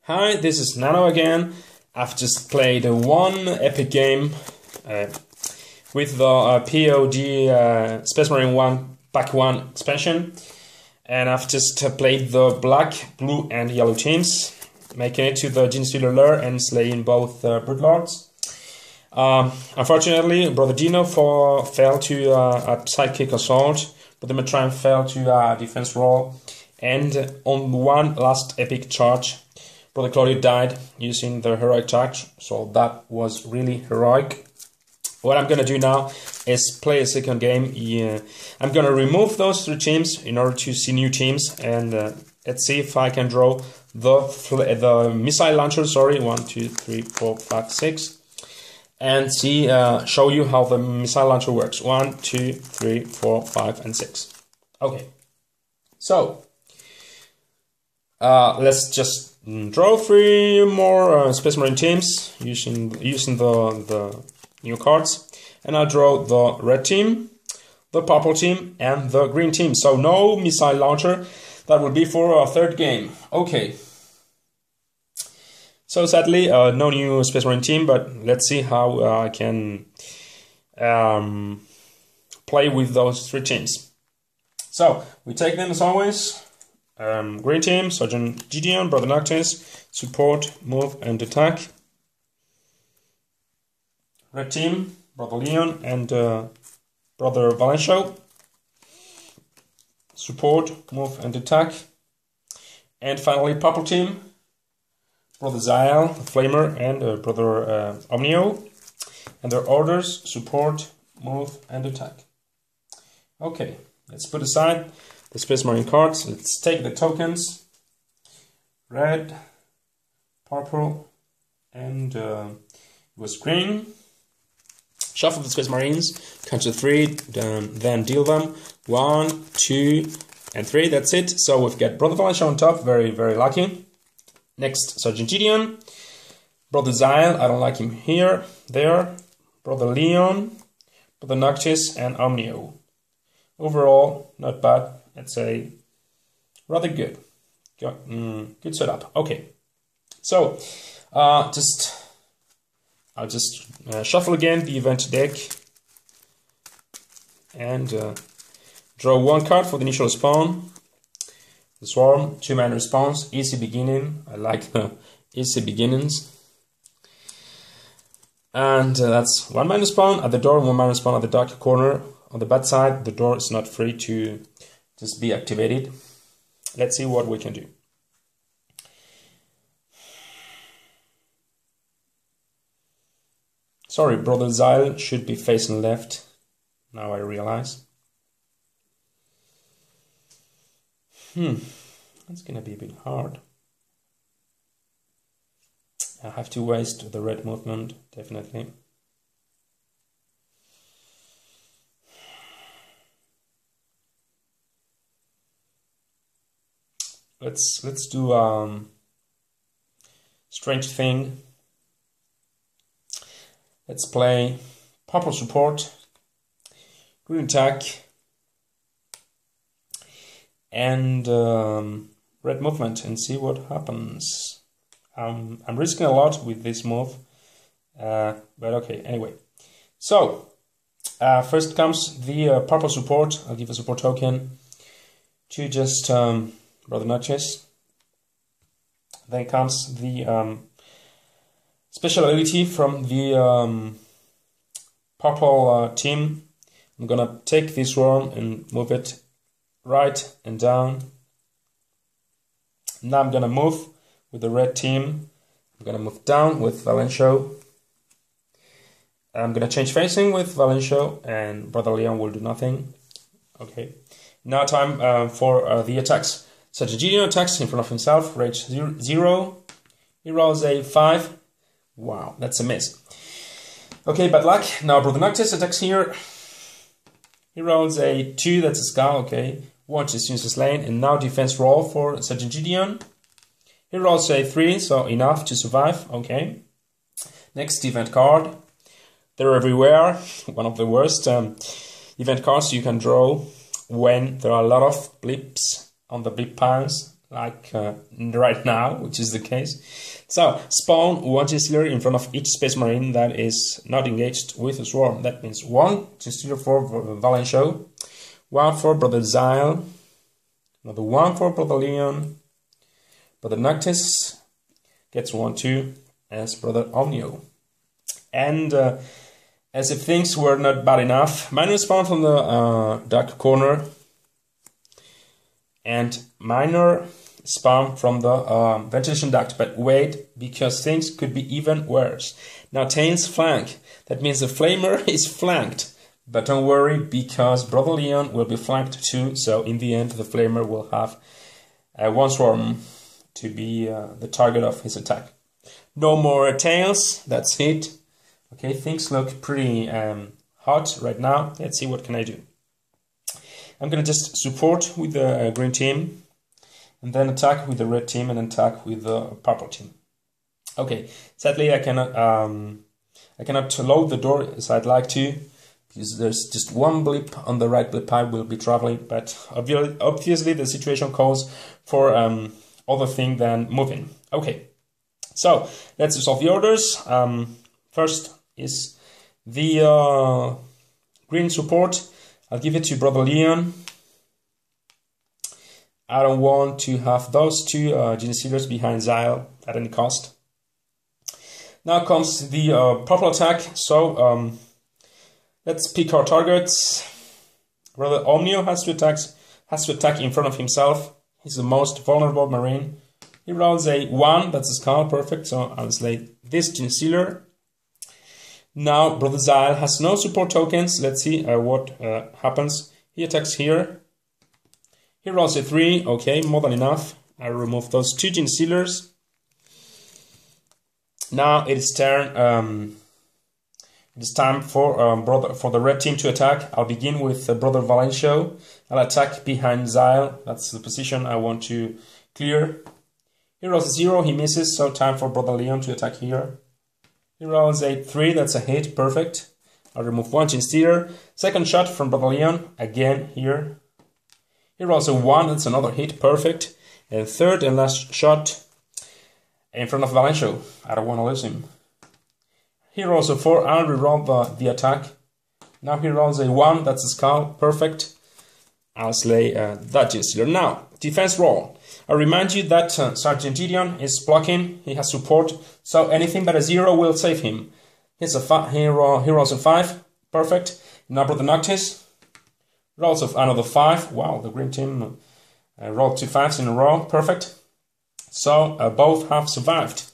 Hi, this is Nano again. I've just played one epic game with the POG Space Marine 1 Pack 1 expansion. And I've just played the black, blue and yellow teams, making it to the Genestealer Lair and slaying both Broodlords. Unfortunately, Brother Dino fell to a sidekick assault, Brother Matran fell to a defense roll, and on one last epic charge, Brother Claudio died using the heroic charge, so that was really heroic. What I'm gonna do now is play a second game. I'm gonna remove those three teams in order to see new teams, and let's see if I can draw the missile launcher. Sorry, 1, 2, 3, 4, 5, 6, and see show you how the missile launcher works. 1, 2, 3, 4, 5, and 6. Okay, so let's just draw 3 more Space Marine teams using the new cards, and I'll draw the red team, the purple team, and the green team. So no missile launcher. That will be for our third game. Okay. So sadly, no new Space Marine team, but let's see how I can play with those 3 teams. So we take them as always. Green team, Sergeant Gideon, Brother Noctis, support, move, and attack. Red team, Brother Leon and Brother Valencio, support, move, and attack. And finally, purple team, Brother Zael, the Flamer, and Brother Omnio, and their orders: support, move, and attack. Okay, let's put aside the Space Marine cards. Let's take the tokens: red, purple, and it was green. Shuffle the Space Marines, count to 3, then deal them. 1, 2, and 3. That's it. So we've got Brother Valencio on top, very, very lucky. Next, Sergeant Gideon, Brother Zael, I don't like him here, there. Brother Leon, Brother Noctis, and Omnio. Overall, not bad. Let's say rather good. Good setup. Okay, so I'll just shuffle again the event deck and draw 1 card for the initial spawn. The Swarm, 2-mana response, easy beginning. I like the easy beginnings. And that's 1-mana spawn at the door, 1-mana spawn at the dark corner. On the bad side, the door is not free to just be activated. Let's see what we can do. Sorry, Brother Zael should be facing left. Now I realize. That's gonna be a bit hard. I have to waste the red movement, definitely. Let's do strange thing. Let's play purple support, green attack, and red movement, and see what happens. I'm risking a lot with this move, but okay, anyway. So, first comes the purple support. I'll give a support token to just Brother Noctis. Then comes the special ability from the purple team. I'm gonna take this worm and move it right and down. Now I'm gonna move with the red team. I'm gonna move down with Valencio. I'm gonna change facing with Valencio, and Brother Leon will do nothing. Okay. Now time for the attacks. Sergeant Gideon attacks in front of himself, rage 0. He rolls a 5. Wow, that's a miss. Okay, bad luck. Now Brother Noctis attacks here. He rolls a 2, that's a skull, okay. Watch is useless lane, and now defense roll for Sergeant Gideon. He rolls a 3, so enough to survive, okay. Next event card. They're everywhere, one of the worst event cards you can draw when there are a lot of blips on the blip piles, like right now, which is the case. So spawn one Genestealer in front of each Space Marine that is not engaged with a swarm. That means one Genestealer for Valencio, one for Brother Zyle, another one for Brother Leon. Brother Noctis gets 1/2 as Brother Omnio. And as if things were not bad enough, minor spawn from the dark corner and minor spawn from the ventilation duct. But wait, because things could be even worse. Now Tain's flank. That means the Flamer is flanked. But don't worry, because Brother Leon will be flanked too. So in the end, the Flamer will have one swarm to be the target of his attack. No more tails. That's it. Okay, things look pretty hot right now. Let's see what can I do. I'm gonna just support with the green team, and then attack with the red team, and attack with the purple team. Okay, sadly I cannot load the door as I'd like to, because there's just one blip on the right blip pipe will be traveling. But obviously the situation calls for other thing than moving. Okay, so let's resolve the orders. First is the green support. I'll give it to Brother Leon. I don't want to have those two Genestealers behind Zyle at any cost. Now comes the purple attack. So let's pick our targets. Brother Omnio has to attack in front of himself. He's the most vulnerable Marine. He rolls a 1, that's a skull, perfect. So I'll slay this Genestealer. Now Brother Zyle has no support tokens. Let's see what happens. He attacks here. He rolls a 3. Okay, more than enough. I remove those two Genestealers. Now it is turn. It is time for the red team to attack. I'll begin with Brother Valencio. I'll attack behind Zyle. That's the position I want to clear. He rolls a 0. He misses. So time for Brother Leon to attack here. He rolls a 3, that's a hit, perfect. I'll remove one Genestealer. Second shot from Brother Leon, again here. He rolls a 1, that's another hit, perfect. And third and last shot in front of Valencio. I don't want to lose him. He rolls a 4, I'll reroll the attack. Now he rolls a 1, that's a skull, perfect. I'll slay that Genestealer. Now, defense roll. I remind you that Sergeant Gideon is blocking, he has support, so anything but a 0 will save him. He rolls a 5, perfect. Now Brother Noctis rolls another 5. Wow, the green team rolled 2 5s in a row, perfect. So both have survived.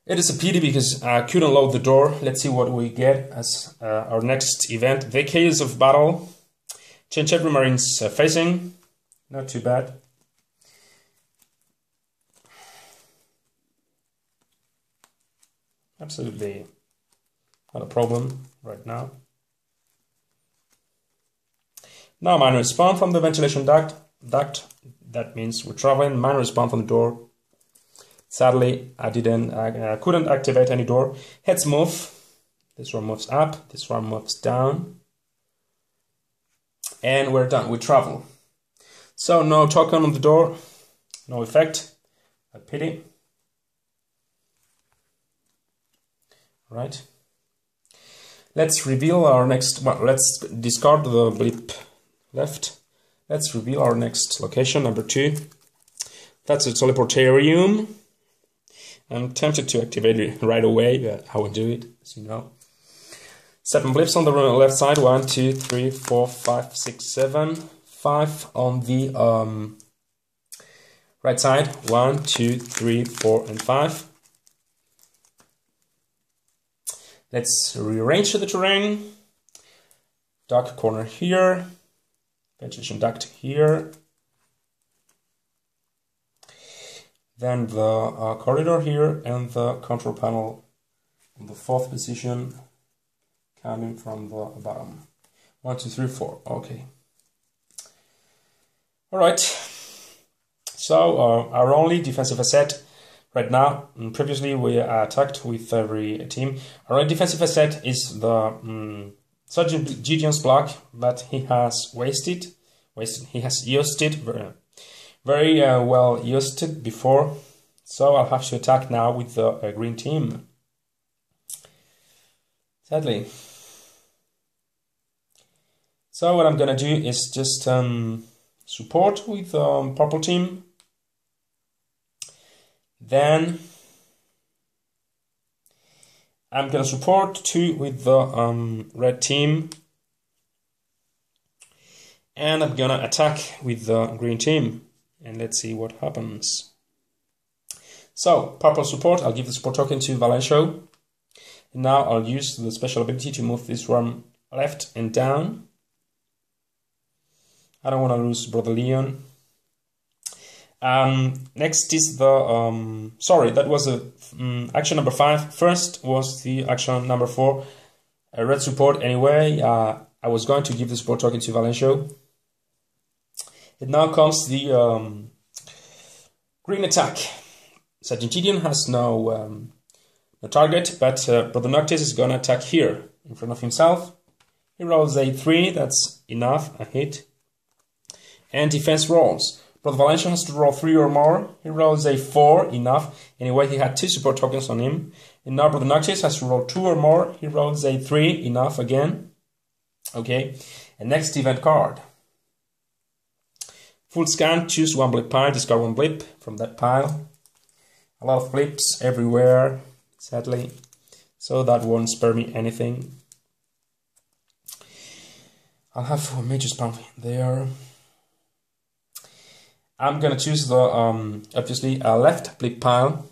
It is a pity because I couldn't load the door. Let's see what we get as our next event. The Chaos of Battle. Change every Marine's facing. Not too bad. Absolutely not a problem right now. Now minor spawn from the ventilation duct. That means we're traveling. Minor spawn from the door. Sadly, I couldn't activate any door. Heads move. This one moves up. This one moves down. And we're done. We travel. So no token on the door. No effect. A pity. Right. Let's reveal our next. Well, let's discard the blip left. Let's reveal our next location, number 2. That's a teleportarium. I'm tempted to activate it right away, but I will do it, as you know. 7 blips on the left side. 1, 2, 3, 4, 5, 6, 7. 5 on the right side. 1, 2, 3, 4, and 5. Let's rearrange the terrain. Dark corner here. Ventilation duct here. Then the corridor here and the control panel on the 4th position, coming from the bottom. 1, 2, 3, 4. Okay. All right. So our only defensive asset right now. Previously we attacked with every team. Our only defensive asset is the Sergeant Gideon's block, but he has wasted. He has used it very well used to before, so I'll have to attack now with the green team. Sadly. So what I'm gonna do is just support with purple team. Then I'm gonna support too with the red team. And I'm gonna attack with the green team. And let's see what happens. So, purple support, I'll give the support token to Valencio. And now I'll use the special ability to move this worm left and down. I don't want to lose Brother Leon. Next is the... sorry, that was action number 5. First was the action number 4. Red support anyway. I was going to give the support token to Valencio. It now comes the green attack. Sergeant Gideon has no target, but Brother Noctis is gonna attack here in front of himself. He rolls a 3, that's enough, a hit. And defense rolls. Brother Valencio has to roll 3 or more. He rolls a 4, enough. Anyway, he had 2 support tokens on him. And now Brother Noctis has to roll 2 or more. He rolls a 3, enough again. Okay, and next event card. Full scan, choose 1 blip pile, discard 1 blip from that pile. A lot of blips everywhere, sadly, so that won't spare me anything. I'll have a major spam there. I'm gonna choose the, obviously, a left blip pile.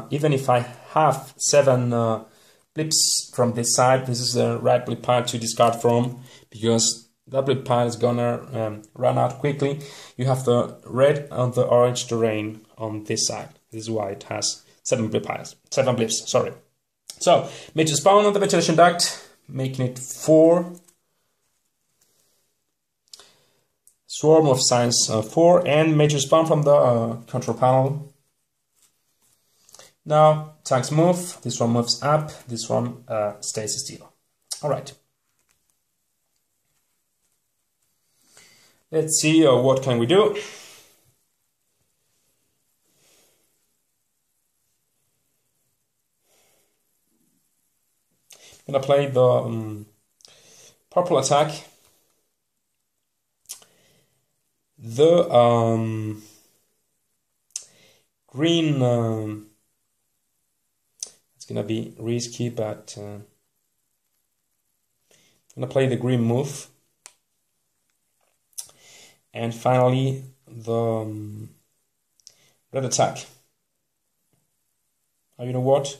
Even if I have 7 blips from this side, this is the right blip pile to discard from, because that blip pile is gonna run out quickly. You have the red and the orange terrain on this side. This is why it has 7 blip piles. 7 blips, sorry. So, major spawn on the ventilation duct, making it 4. Swarm of Science 4, and major spawn from the control panel. Now, tanks move. This one moves up. This one stays still. Alright. Let's see what can we do. I'm gonna play the purple attack. The green it's gonna be risky, but I'm gonna play the green move. And finally, the red attack. Oh, you know what?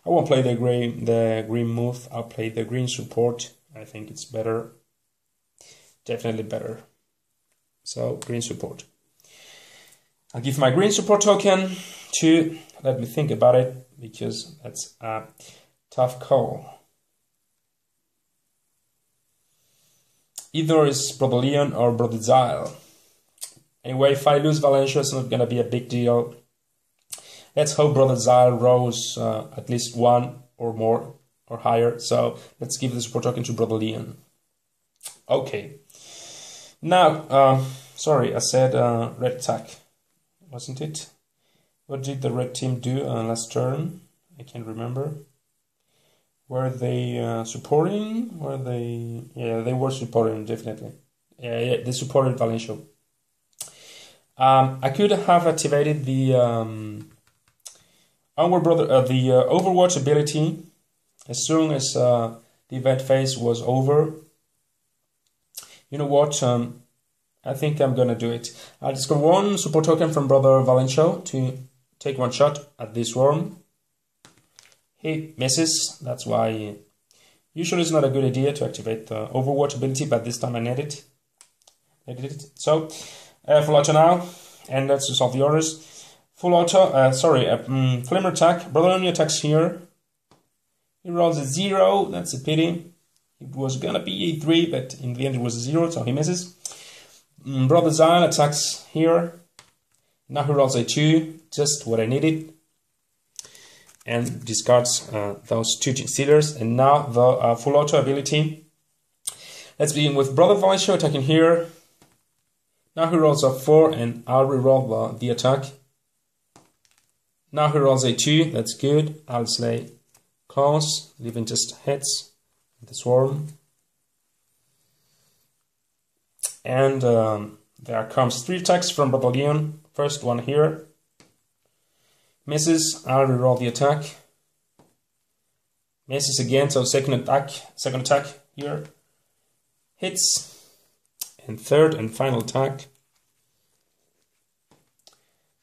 I won't play the green move. I'll play the green support. I think it's better. Definitely better. So, green support. I'll give my green support token to, let me think about it, because that's a tough call. Either is Brother Leon or Brother Zyle. Anyway, if I lose Valencio, it's not gonna be a big deal. Let's hope Brother Zyle rolls at least 1 or more or higher. So let's give the support token to Brother Leon. Okay. Now, sorry, I said red attack, wasn't it? What did the red team do last turn? I can't remember. Were they supporting? Were they? Yeah, they were supporting, definitely. Yeah, they supported Valencio. I could have activated the Overwatch ability as soon as the event phase was over. You know what? I think I'm gonna do it. I'll discard 1 support token from Brother Valencio to take 1 shot at this worm. He misses, that's why usually it's not a good idea to activate the Overwatch ability, but this time I need it. So, full auto now, and let's resolve the orders. Full auto, Flamer attack. Brother Omnio attacks here. He rolls a 0, that's a pity. It was gonna be a 3, but in the end it was a 0, so he misses. Brother Zyle attacks here. Now he rolls a 2, just what I needed. And discards those 2 Stealers. And now the full auto ability. Let's begin with Brother Valencio attacking here. Now he rolls a 4 and I'll reroll the attack. Now he rolls a 2, that's good. I'll slay close, leaving just heads, the swarm. And there comes 3 attacks from Brother Leon. First one here. Misses, I'll reroll the attack. Misses again, so second attack here. Hits. And third and final attack.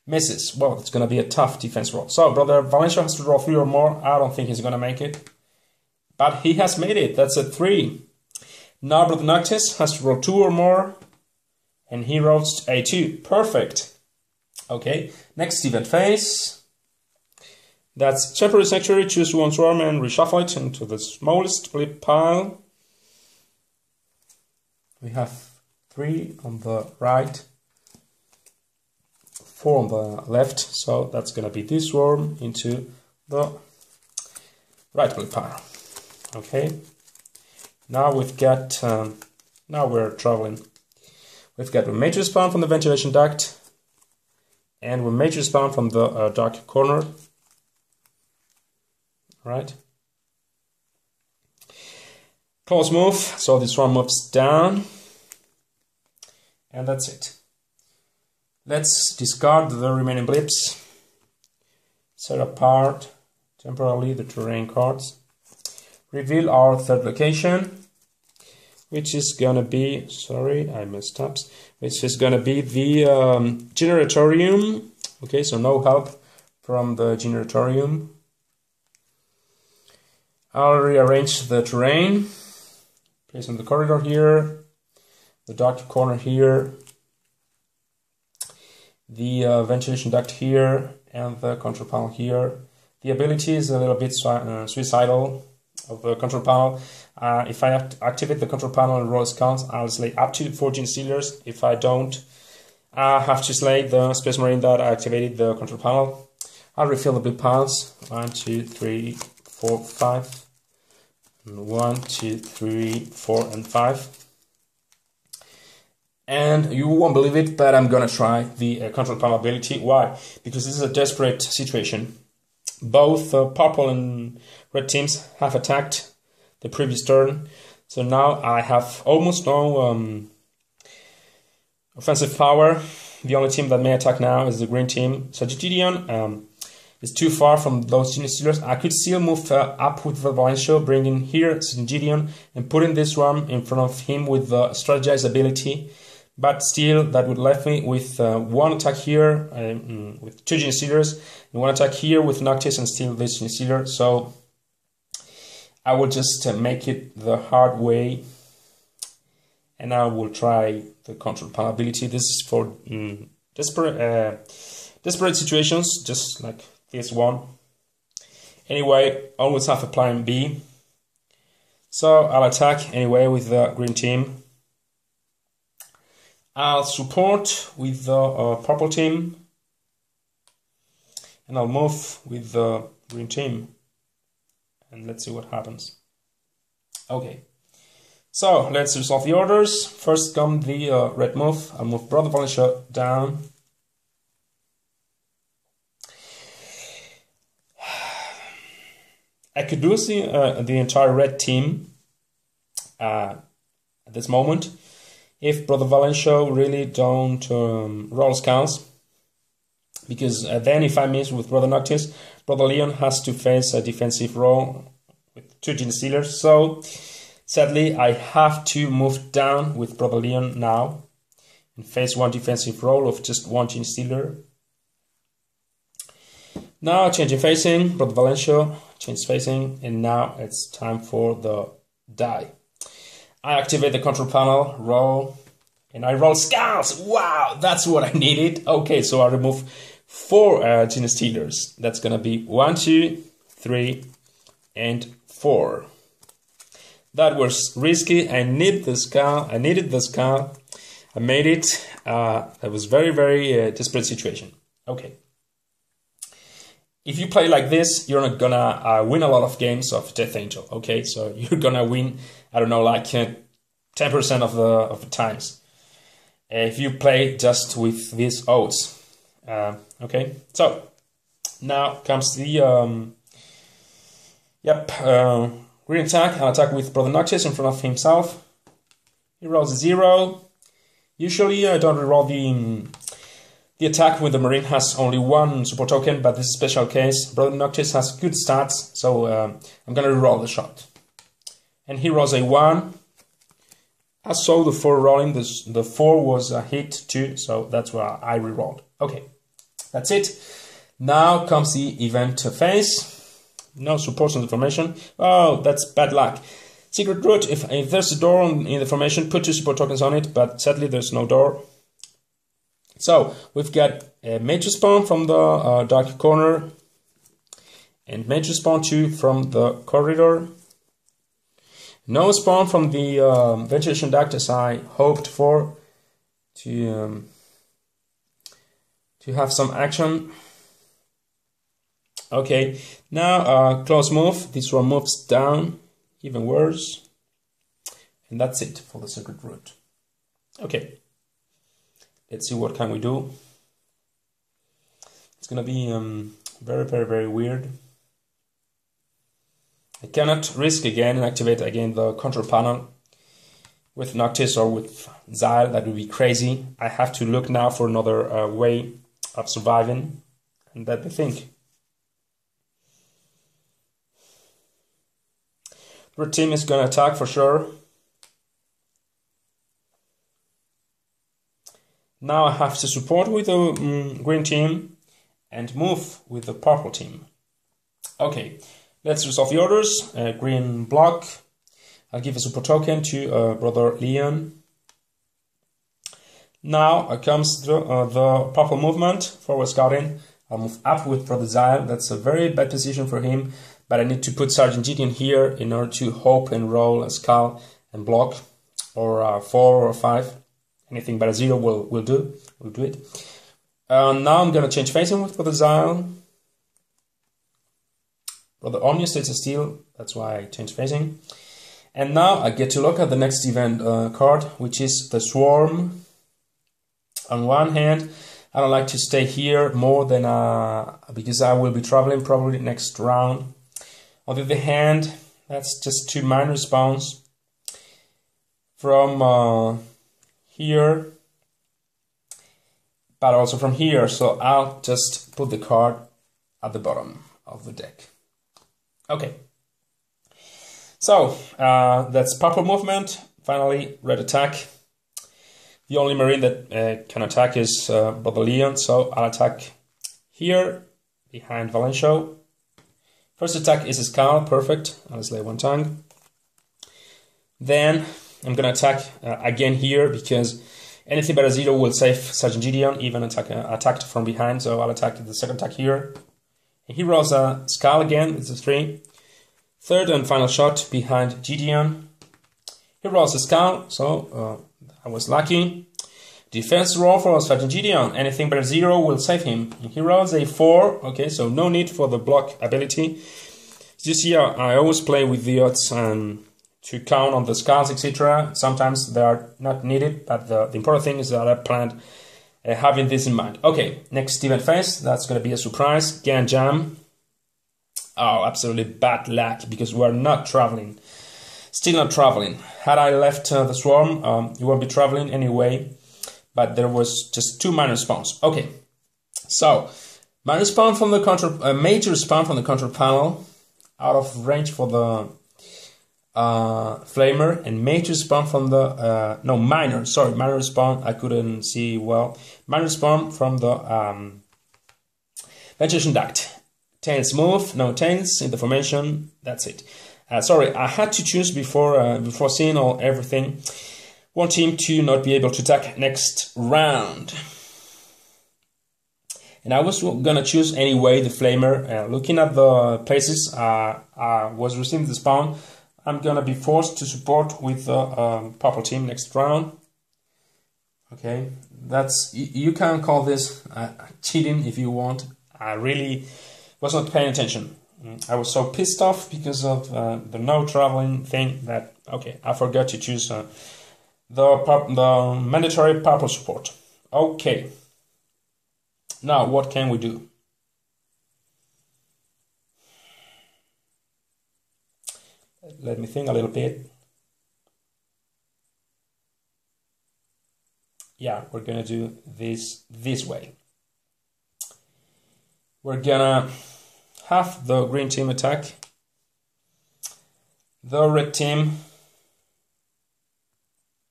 Misses. Well, it's going to be a tough defense roll. So, Brother Valencia has to roll 3 or more. I don't think he's going to make it. But he has made it. That's a 3. Now, Brother Noctis has to roll 2 or more. And he rolls a 2. Perfect. Okay, next event phase. That's Temporary Sanctuary. Choose one swarm and reshuffle it into the smallest blip pile. We have 3 on the right, 4 on the left, so that's going to be this swarm into the right blip pile. Okay, now we've got, now we're traveling. We've got a major spawn from the ventilation duct, and a major spawn from the dark corner. Right. Close move, so this one moves down. And that's it. Let's discard the remaining blips. Set apart temporarily the terrain cards. Reveal our third location, which is gonna be, sorry, I messed up, which is gonna be the generatorium. Okay, so no help from the generatorium. I'll rearrange the terrain, place on the corridor here, the dark corner here, the ventilation duct here, and the control panel here. The ability is a little bit suicidal of the control panel. If I activate the control panel and roll scouts, I'll slay up to 14 stealers. If I don't, I have to slay the Space Marine that activated the control panel. I'll refill the blip piles. 1, 2, 3, 4, 5. 1, 2, 3, 4, and 5. And you won't believe it, but I'm gonna try the control panel ability. Why? Because this is a desperate situation. Both purple and red teams have attacked the previous turn, so now I have almost no offensive power. The only team that may attack now is the green team. So Gideon is too far from those Genius Stealers. I could still move up with the Valencia, bringing here Gideon and putting this one in front of him with the strategize ability. But still, that would leave me with one attack here with 2 Genius Stealers, and one attack here with Noctis and still this Genius Stealer. So I will just make it the hard way, and I will try the control panel ability. This is for desperate situations, just like this one. Anyway, always have a plan B. So I'll attack anyway with the green team. I'll support with the purple team. And I'll move with the green team. And let's see what happens. Okay. So let's resolve the orders. First come the red move. I'll move Brother Valencia down. I could do see the entire red team at this moment if Brother Valencia really don't roll scouts, because then if I miss with Brother Noctis, Brother Leon has to face a defensive roll with 2 Genius Stealers. So sadly I have to move down with Brother Leon now and face one defensive roll of just 1 Genius Stealer. Now changing facing, Brother Valencia, change facing, and now it's time for the die. I activate the control panel, roll, and I roll scouts. Wow, that's what I needed. Okay, so I remove 4 Genius Stealers. That's gonna be 1, 2, 3, and 4. That was risky. I needed the scout. I made it. That was very, very desperate situation. Okay. If you play like this, you're not gonna win a lot of games of Death Angel, okay? So you're gonna win, I don't know, like 10% of the times. if you play just with these odds. Okay, so now comes the green attack. I'll attack with Brother Noctis in front of himself. He rolls a 0. Usually I don't reroll the attack when the Marine has only one support token, but this is a special case. Brother Noctis has good stats, so I'm gonna reroll the shot. And he rolls a 1. I saw the 4 rolling, the 4 was a hit too, so that's why I rerolled. Okay, that's it. Now comes the event phase. No supports in the formation. Oh, that's bad luck. Secret route, if there's a door in the formation, put 2 support tokens on it, but sadly there's no door. So, we've got a Major Spawn from the dark corner, and Major Spawn 2 from the corridor. No spawn from the ventilation duct as I hoped for to have some action. Okay, now close move. This one moves down, even worse. And that's it for the secret route. Okay, let's see what can we do. It's gonna be very, very, very weird. I cannot risk again and activate again the control panel with Noctis or with Xyle. That would be crazy. I have to look now for another way of surviving, and that's the thing. Red team is gonna attack for sure. Now I have to support with the green team and move with the purple team. Okay. Let's resolve the orders. Green block. I'll give a support token to Brother Leon. Now comes the purple movement, forward scouting. I'll move up with Brother Xyle. That's a very bad position for him, but I need to put Sergeant Gideon here in order to hope and roll a skull and block, or 4 or 5. Anything but a 0 will do. We'll do it. Now I'm gonna change facing with Brother Xyle. Brother Omnia stays still, that's why I changed facing. And now I get to look at the next event card, which is the Swarm. On one hand, I don't like to stay here more than because I will be traveling probably next round. On the other hand, that's just 2 minor spawns from here, but also from here. So I'll just put the card at the bottom of the deck. Okay, so that's purple movement. Finally, red attack. The only Marine that can attack is Brother Leon, so I'll attack here behind Valencio. First attack is a skull, perfect. I'll slay 1 tongue. Then I'm gonna attack again here because anything but a 0 will save Sergeant Gideon, even attacked from behind. So I'll attack the second attack here. He rolls a skull again, it's a 3. Third and final shot behind Gideon. He rolls a skull, so I was lucky. Defense roll for Sergeant Gideon, anything but a 0 will save him. He rolls a 4, okay, so no need for the block ability. As you see, I always play with the odds to count on the skulls, etc. Sometimes they are not needed, but the important thing is that I planned having this in mind. Okay, next event phase, that's going to be a surprise. Gan Jam. Oh, absolutely bad luck, because we are not traveling. Still not traveling. Had I left the Swarm, you won't be traveling anyway, but there was just 2 minor spawns. Okay, so minor spawn from the control, major spawn from the control panel, out of range for the Flamer, and major spawn from the minor spawn, I couldn't see well. Minor spawn from the ventilation duct. Tails move, no tails in the formation, that's it. Sorry, I had to choose before seeing everything. One team to not be able to attack next round. And I was gonna choose anyway the Flamer. Looking at the places I was receiving the spawn, I'm gonna be forced to support with the purple team next round. Okay, that's, you can call this cheating if you want. I really was not paying attention. I was so pissed off because of the no traveling thing that, okay, I forgot to choose the mandatory purple support. Okay. Now what can we do? Let me think a little bit. Yeah, we're gonna do this way. We're gonna have the green team attack. The red team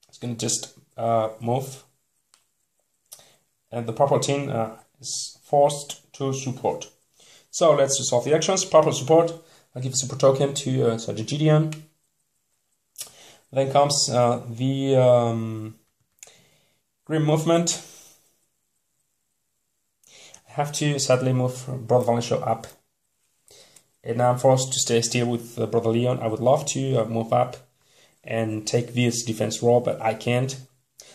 is gonna just move, and the purple team is forced to support. So let's resolve the actions. Purple support. I'll give a super token to Sergeant Gideon. Then comes the green movement. I have to sadly move Brother Valencio up. And now I'm forced to stay still with Brother Leon. I would love to move up and take this defense role, but I can't.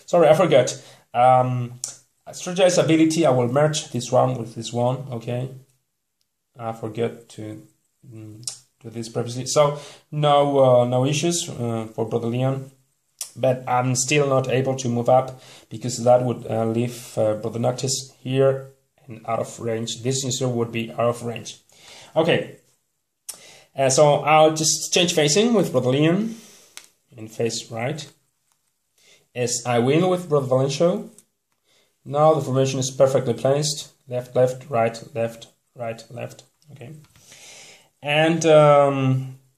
Sorry, I forgot. Strategize ability, I will merge this one with this one, okay? I forgot to do this previously. So, no issues for Brother Leon. But I'm still not able to move up because that would leave Brother Noctis here and out of range. This user would be out of range. Okay, so I'll just change facing with Brother Leon in face right. As I win with Brother Valencio. Now the formation is perfectly placed. Left, left, right, left, right, left. Okay. And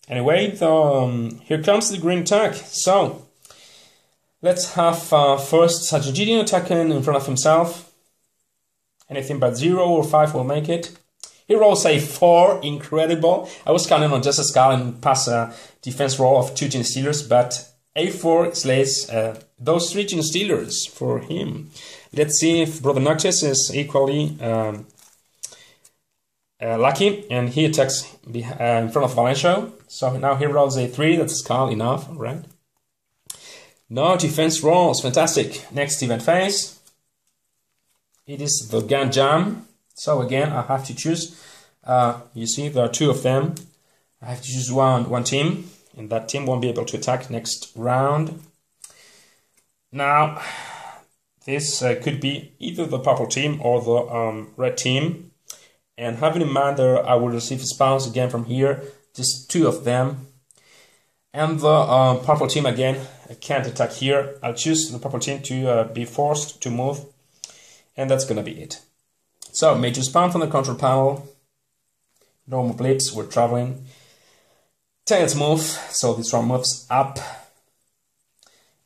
anyway, here comes the green attack. So let's have first Sergeant Gideon attacking in front of himself. Anything but 0 or 5 will make it. He rolls a 4, incredible. I was counting on just a skull and pass a defense roll of 2 Gene Stealers, but A4 slays those 3 Gene Stealers for him. Let's see if Brother Noctis is equally lucky, and he attacks in front of Valencio. So now he rolls a 3, that's a skull, enough, right? No defense rolls, fantastic. Next event phase. It is the gun jam. So again, I have to choose. You see, there are 2 of them. I have to choose one team, and that team won't be able to attack next round. Now, this could be either the purple team or the red team. And having in mind that I will receive spawns again from here, just 2 of them. And the purple team again can't attack here. I'll choose the purple team to be forced to move. And that's gonna be it. So, major spawn from the control panel. Normal blips, we're traveling. Tails move, so this one moves up.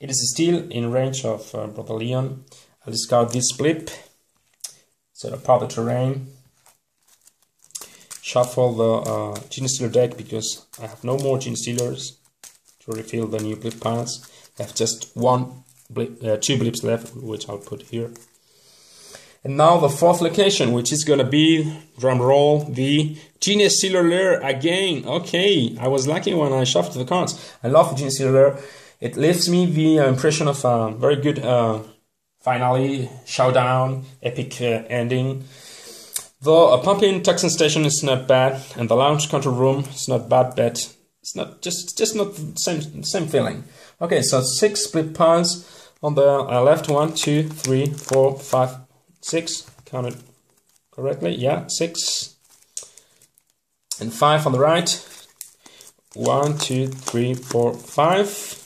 It is still in range of Brother Leon. I'll discard this blip. Set up the terrain. Shuffle the Gene Stealer deck because I have no more Gene Stealers to refill the new blip piles. I have just 2 blips left, which I'll put here. And now the 4th location, which is gonna be, drum roll, the Gene Stealer lair again. Okay, I was lucky when I shuffled the cards. I love the Gene Stealer lair. It leaves me the impression of a very good finale, showdown, epic ending. The pumping Texan station is not bad, and the lounge control room is not bad, but it's not just not the same feeling. Okay, so 6 split piles on the left. 1, 2, 3, 4, 5, 6. Counted correctly, yeah, 6. And 5 on the right. 1, 2, 3, 4, 5.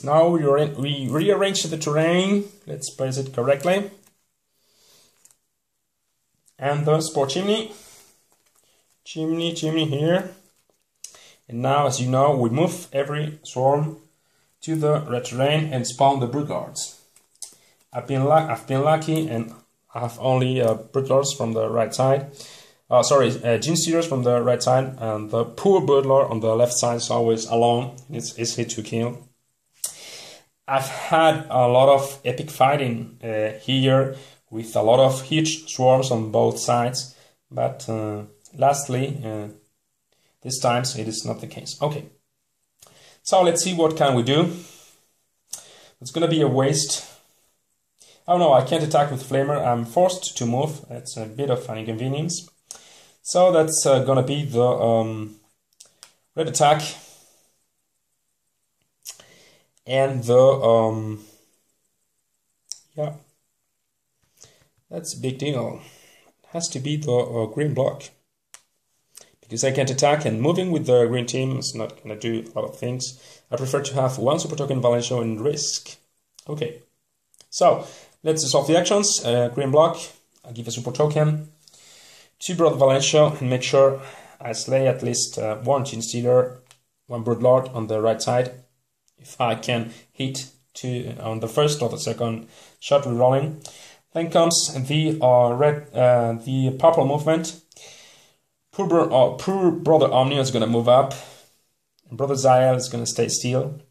Now we rearrange the terrain. Let's place it correctly. And the sport chimney. Chimney here. And now, as you know, we move every swarm to the red terrain and spawn the Brood Lords. I've been lucky, and I have only Brood Lords from the right side. Gene Stealers from the right side, and the poor Brood Lord on the left side is always alone. It's easy to kill. I've had a lot of epic fighting here with a lot of huge swarms on both sides, but lastly, this time it is not the case. Okay, so let's see what can we do. It's gonna be a waste. Oh no, I can't attack with Flamer. I'm forced to move. That's a bit of an inconvenience. So that's gonna be the red attack. And the yeah, that's a big deal. It has to be the green block, because I can't attack, and moving with the green team is not gonna do a lot of things. I prefer to have one super token Valencia in risk. Okay, so let's solve the actions. Green block, I give a super token to Brother Valencia and make sure I slay at least one Genestealer, one Broodlord on the right side. If I can hit on the first or the second shot rerolling. Then comes the the purple movement. Poor Brother Omnio is gonna move up, and Brother Zael is gonna stay still.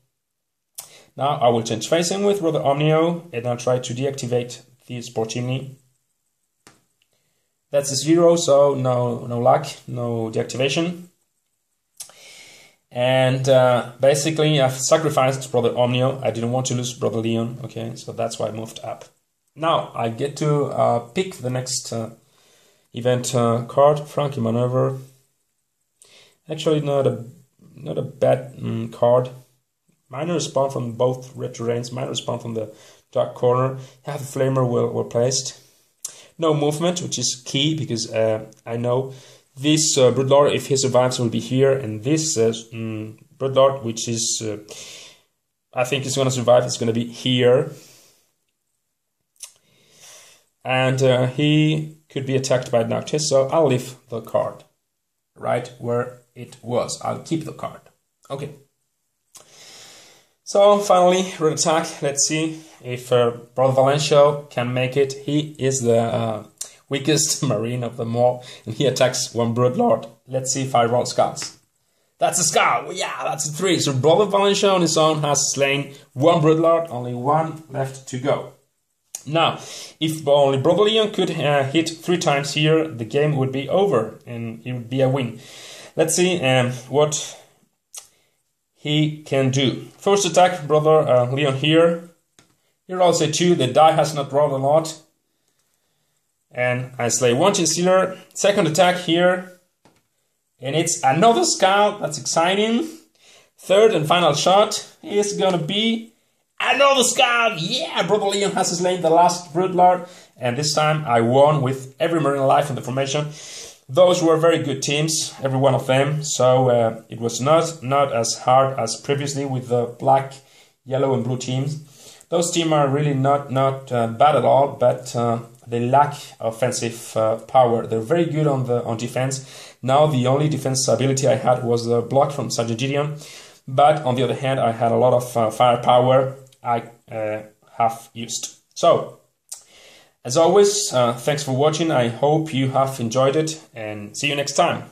Now I will change facing with Brother Omnio, and I'll try to deactivate the Spore Chimney. That's a 0, so no luck, no deactivation. And basically I've sacrificed Brother Omnio. I didn't want to lose Brother Leon, okay, so that's why I moved up. Now I get to pick the next event card, Frankie Maneuver. Actually not a bad card. Minor spawn from both red terrains, minor spawn from the dark corner. Have the Flamer well placed. No movement, which is key, because I know this Broodlord, if he survives, will be here, and this Broodlord, which is I think is going to survive, is going to be here. And he could be attacked by Noctis, so I'll leave the card right where it was. I'll keep the card. Okay. So finally, red attack. Let's see if Brother Valencia can make it. He is the weakest marine of them all, and he attacks one Broodlord. Let's see if I roll skulls. That's a skull. Yeah, that's a 3. So Brother Valencia on his own has slain one Broodlord. Only one left to go. Now, if only Brother Leon could hit 3 times here, the game would be over and it would be a win. Let's see what he can do. First attack, Brother Leon here. He rolls a 2. The die has not rolled a lot. And I slay one Genestealer. Second attack here. And it's another skull. That's exciting. Third and final shot is gonna be another skull. Yeah, Brother Leon has slain the last Broodlord. And this time I won with every marine alive in the formation. Those were very good teams, every one of them. So it was not as hard as previously with the black, yellow and blue teams. Those teams are really not bad at all, but they lack offensive power. They're very good on defense. Now the only defense ability I had was the block from Sergeant Gideon. But on the other hand, I had a lot of firepower I have used. So, as always, thanks for watching. I hope you have enjoyed it, and see you next time.